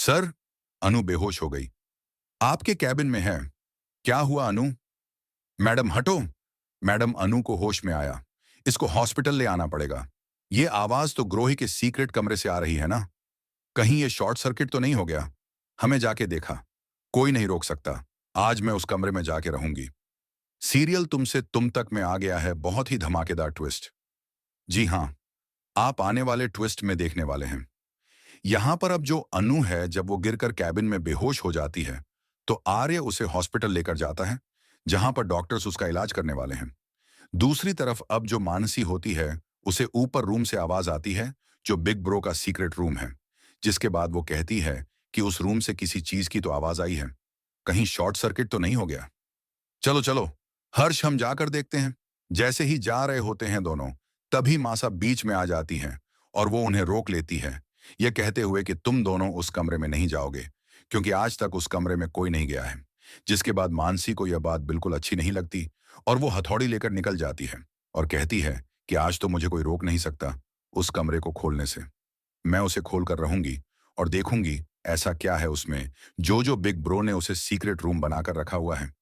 Sir, अनु बेहोश हो गई। आपके कैबिन में है। क्या हुआ अनु? मैडम हटो। मैडम अनु को होश में आया। इसको हॉस्पिटल ले आना पड़ेगा। ये आवाज तो ग्रोही के सीक्रेट कमरे से आ रही है ना? कहीं ये शॉर्ट सर्किट तो नहीं हो गया? हमें जाके देखा। कोई नहीं रोक सकता। आज मैं उस कमरे में जाके रहूंगी। सीरियल तुमसे तुम तक में आ गया है, बहुत ही धमाकेदार ट्विस्ट। जी हाँ, आप आने वाले ट्विस्ट में देखने वाले हैं। यहां पर अब जो अनु है, जब वो गिरकर कैबिन में बेहोश हो जाती है, तो आर्य उसे हॉस्पिटल लेकर जाता है, जहां पर डॉक्टर्स उसका इलाज करने वाले हैं। दूसरी तरफ अब जो मानसी होती है, उसे ऊपर रूम से आवाज आती है, जो बिग ब्रो का सीक्रेट रूम है। जिसके बाद वो कहती है कि उस रूम से किसी चीज की तो आवाज आई है। कहीं शॉर्ट सर्किट तो नहीं हो गया? चलो चलो, हर्ष हम जाकर देखते हैं। जैसे ही जा रहे होते हैं दोनों, तभी मासा बीच में आ जाती हैं और वो उन्हें रोक लेती है, ये कहते हुए कि तुम दोनों उस कमरे में नहीं जाओगे, क्योंकि आज तक उस कमरे में कोई नहीं गया है। जिसके बाद मानसी को यह बात बिल्कुल अच्छी नहीं लगती और वो हथौड़ी लेकर निकल जाती है और कहती है कि आज तो मुझे कोई रोक नहीं सकता उस कमरे को खोलने से। मैं उसे खोल कर रहूंगी और देखूंगी ऐसा क्या है उसमें, जो बिग ब्रो ने उसे सीक्रेट रूम बनाकर रखा हुआ है।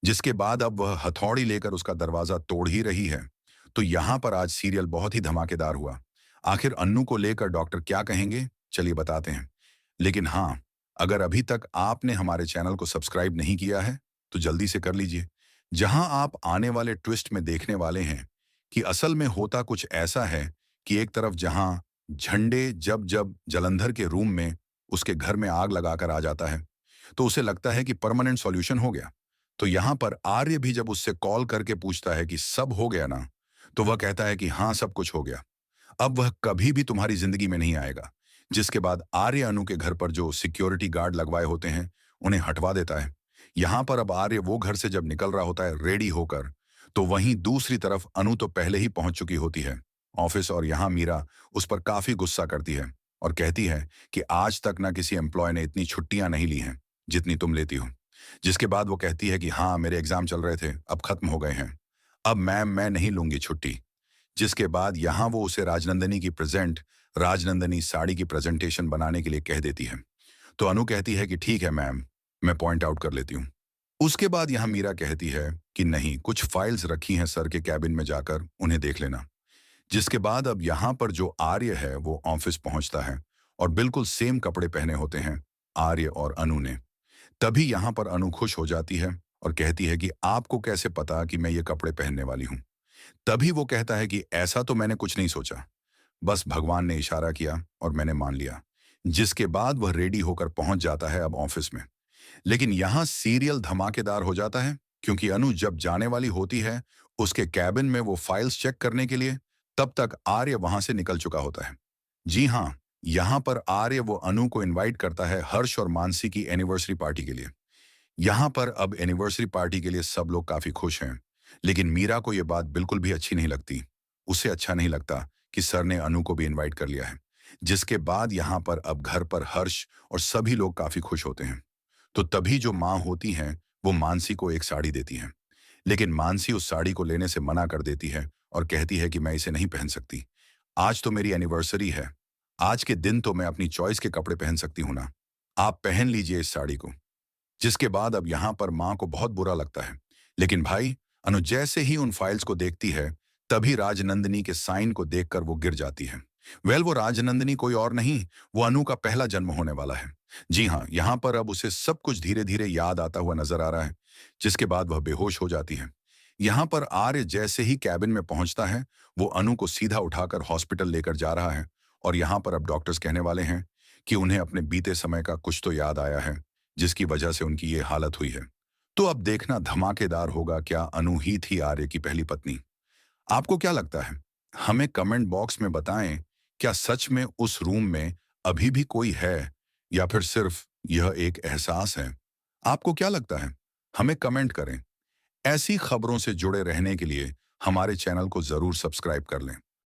जिसके बाद अब वह हथौड़ी लेकर उसका दरवाजा तोड़ ही रही है। तो यहां पर आज सीरियल बहुत ही धमाकेदार हुआ। आखिर अन्नू को लेकर डॉक्टर क्या कहेंगे, चलिए बताते हैं। लेकिन हाँ, अगर अभी तक आपने हमारे चैनल को सब्सक्राइब नहीं किया है, तो जल्दी से कर लीजिए। जहां आप आने वाले ट्विस्ट में देखने वाले हैं कि असल में होता कुछ ऐसा है कि एक तरफ जहां झंडे जब जब जलंधर के रूम में उसके घर में आग लगाकर आ जाता है, तो उसे लगता है कि परमानेंट सॉल्यूशन हो गया। तो यहां पर आर्य भी जब उससे कॉल करके पूछता है कि सब हो गया ना, तो वह कहता है कि हाँ, सब कुछ हो गया। अब वह कभी भी तुम्हारी जिंदगी में नहीं आएगा। जिसके बाद आर्य अनु के घर पर जो सिक्योरिटी गार्ड लगवाए होते हैं, उन्हें हटवा देता है। यहां पर अब आर्य वो घर से जब निकल रहा होता है रेडी होकर, तो वहीं दूसरी तरफ अनु तो पहले ही पहुंच चुकी होती है ऑफिस, और यहां मीरा उस पर काफी गुस्सा करती है और कहती है कि आज तक ना किसी एम्प्लॉय ने इतनी छुट्टियां नहीं ली हैं जितनी तुम लेती हो। जिसके बाद वो कहती है कि हाँ, मेरे एग्जाम चल रहे थे, अब खत्म हो गए हैं। अब मैम मैं नहीं लूंगी छुट्टी। जिसके बाद यहाँ वो उसे राजनंदनी साड़ी की प्रेजेंटेशन बनाने के लिए कह देती है। तो अनु कहती है कि ठीक है मैम, मैं पॉइंट आउट कर लेती हूँ। उसके बाद यहाँ मीरा कहती है कि नहीं, कुछ फाइल्स रखी हैं सर के कैबिन में, जाकर उन्हें देख लेना। जिसके बाद अब यहाँ पर जो आर्य है वो ऑफिस पहुंचता है और बिल्कुल सेम कपड़े पहने होते हैं आर्य और अनु ने। तभी यहाँ पर अनु खुश हो जाती है और कहती है कि आपको कैसे पता कि मैं ये कपड़े पहनने वाली हूँ? तभी वो कहता है कि ऐसा तो मैंने कुछ नहीं सोचा, बस भगवान ने इशारा किया और मैंने मान लिया। जिसके बाद वह रेडी होकर पहुंच जाता है अब ऑफिस में। लेकिन यहां सीरियल धमाकेदार हो जाता है, क्योंकि अनु जब जाने वाली होती है उसके कैबिन में वो फाइल्स चेक करने के लिए, तब तक आर्य वहां से निकल चुका होता है। जी हाँ, यहां पर आर्य वो अनु को इनवाइट करता है हर्ष और मानसी की एनिवर्सरी पार्टी के लिए। यहाँ पर अब एनिवर्सरी पार्टी के लिए सब लोग काफी खुश हैं, लेकिन मीरा को यह बात बिल्कुल भी अच्छी नहीं लगती। उसे अच्छा नहीं लगता कि सर ने अनु को भी इनवाइट कर लिया है। जिसके बाद यहाँ पर अब घर पर हर्ष और सभी लोग काफी खुश होते हैं। तो तभी जो माँ होती हैं, वो मानसी को एक साड़ी देती हैं। लेकिन मानसी उस साड़ी को लेने से मना कर देती है और कहती है कि मैं इसे नहीं पहन सकती। आज तो मेरी एनिवर्सरी है। आज के दिन तो मैं अपनी चॉइस के कपड़े पहन सकती हूँ ना। आप पहन लीजिए इस साड़ी को। जिसके बाद अब यहाँ पर माँ को बहुत बुरा लगता है। लेकिन भाई, अनु जैसे ही उन फाइल्स को देखती है, तभी राजनंदिनी के साइन को देखकर वो गिर जाती है। वो राजनंदिनी कोई और नहीं, वो अनु का पहला जन्म होने वाला है। जी हाँ, यहाँ पर अब उसे सब कुछ धीरे धीरे याद आता हुआ नजर आ रहा है। जिसके बाद वह बेहोश हो जाती है। यहाँ पर आर्य जैसे ही कैबिन में पहुंचता है, वो अनु को सीधा उठाकर हॉस्पिटल लेकर जा रहा है। और यहाँ पर अब डॉक्टर्स कहने वाले हैं कि उन्हें अपने बीते समय का कुछ तो याद आया है, जिसकी वजह से उनकी ये हालत हुई है। तो अब देखना धमाकेदार होगा, क्या अनु ही थी आर्य की पहली पत्नी? आपको क्या लगता है? हमें कमेंट बॉक्स में बताएं, क्या सच में उस रूम में अभी भी कोई है, या फिर सिर्फ यह एक एहसास है? आपको क्या लगता है? हमें कमेंट करें। ऐसी खबरों से जुड़े रहने के लिए हमारे चैनल को जरूर सब्सक्राइब कर लें।